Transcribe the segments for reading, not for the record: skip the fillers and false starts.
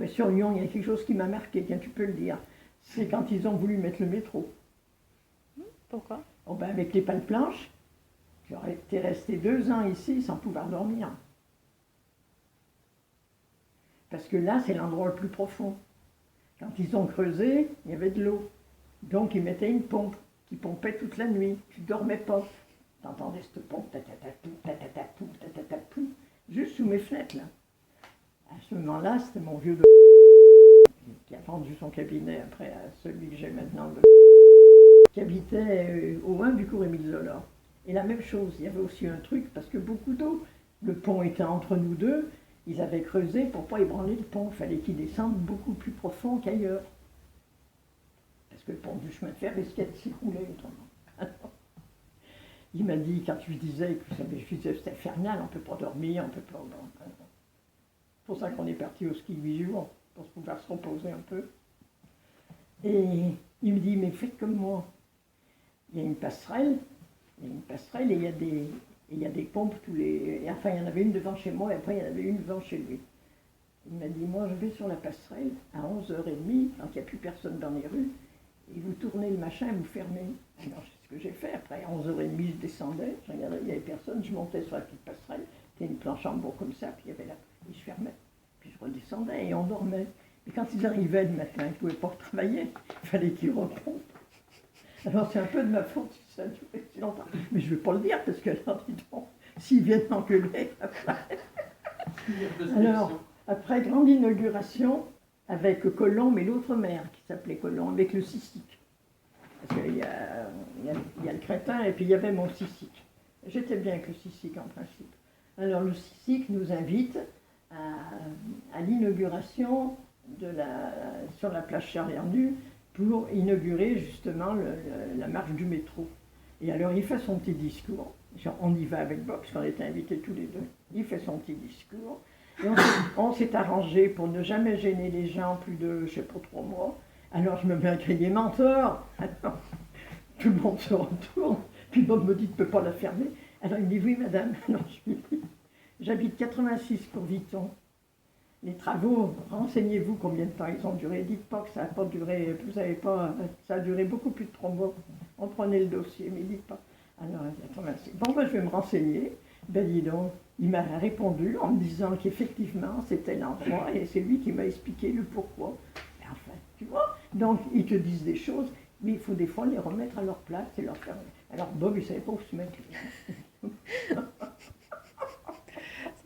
sur Lyon, il y a quelque chose qui m'a marqué, tiens, tu peux le dire. C'est quand ils ont voulu mettre le métro. Pourquoi? Oh ben avec les pales planches, j'aurais été resté 2 ans ici sans pouvoir dormir. Parce que là, c'est l'endroit le plus profond. Quand ils ont creusé, il y avait de l'eau. Donc ils mettaient une pompe qui pompait toute la nuit. Tu ne dormais pas. Tu entendais cette pompe, tatatatou, tatatatou, tatatatou, juste sous mes fenêtres là. À ce moment-là, c'était mon vieux de qui a vendu son cabinet après à celui que j'ai maintenant, qui habitait au 1 du cours Émile Zola. Et la même chose, il y avait aussi un truc, parce que beaucoup d'eau, le pont était entre nous deux, ils avaient creusé pour ne pas ébranler le pont, il fallait qu'il descende beaucoup plus profond qu'ailleurs. Parce que le pont du chemin de fer risquait de s'écrouler autrement. Il m'a dit, quand je lui disais, que je disais c'est infernal, on ne peut pas dormir, on ne peut pas... C'est pour ça qu'on est parti au ski 8 jours, pour pouvoir se reposer un peu. Et il me dit, mais faites comme moi. Il y a une passerelle, et il y a des pompes tous les... Et enfin, il y en avait une devant chez moi, et après, il y en avait une devant chez lui. Il m'a dit, moi, je vais sur la passerelle à 11h30, quand il n'y a plus personne dans les rues, et vous tournez le machin et vous fermez. Alors, c'est ce que j'ai fait. Après, à 11h30, je descendais, je regardais, il n'y avait personne, je montais sur la petite passerelle, c'était une planche en bois comme ça, puis il y avait là, et je fermais. Puis je redescendais et on dormait. Et quand ils arrivaient le matin, ils ne pouvaient pas travailler, il fallait qu'ils repompent. Alors c'est un peu de ma faute si ça a duré si longtemps. Mais je ne vais pas le dire parce que là, dis donc, s'ils viennent m'engueuler après. Alors, après grande inauguration, avec Colomb et l'autre maire qui s'appelait Colomb, avec le Sissic. Parce qu'il y a le crétin et puis il y avait mon Sissic. J'étais bien avec le Sissic en principe. Alors le Sissic nous invite à l'inauguration sur la plage Charles-Hernu pour inaugurer justement la marche du métro. Et alors il fait son petit discours. On y va avec Bob, parce qu'on était invités tous les deux. Il fait son petit discours. Et on s'est arrangé pour ne jamais gêner les gens plus de, je ne sais pas, 3 mois. Alors je me mets à crier mentor. Alors, tout le monde se retourne. Puis Bob me dit, tu ne peux pas la fermer. Alors il me dit, oui madame. Alors je lui dis, j'habite 86 Courviton. Les travaux, renseignez-vous combien de temps ils ont duré. Dites pas que ça n'a pas duré, vous savez pas, ça a duré beaucoup plus de 3 mois. On prenait le dossier, mais dites pas. Alors, 86. Bon, ben, je vais me renseigner. Ben, dis donc, il m'a répondu en me disant qu'effectivement, c'était l'endroit et c'est lui qui m'a expliqué le pourquoi. Mais enfin, tu vois, donc ils te disent des choses, mais il faut des fois les remettre à leur place et leur faire. Alors, Bob, il ne savait pas où se mettre. Ça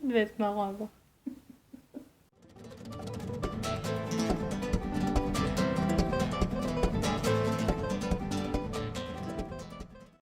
devait être marrant à voir.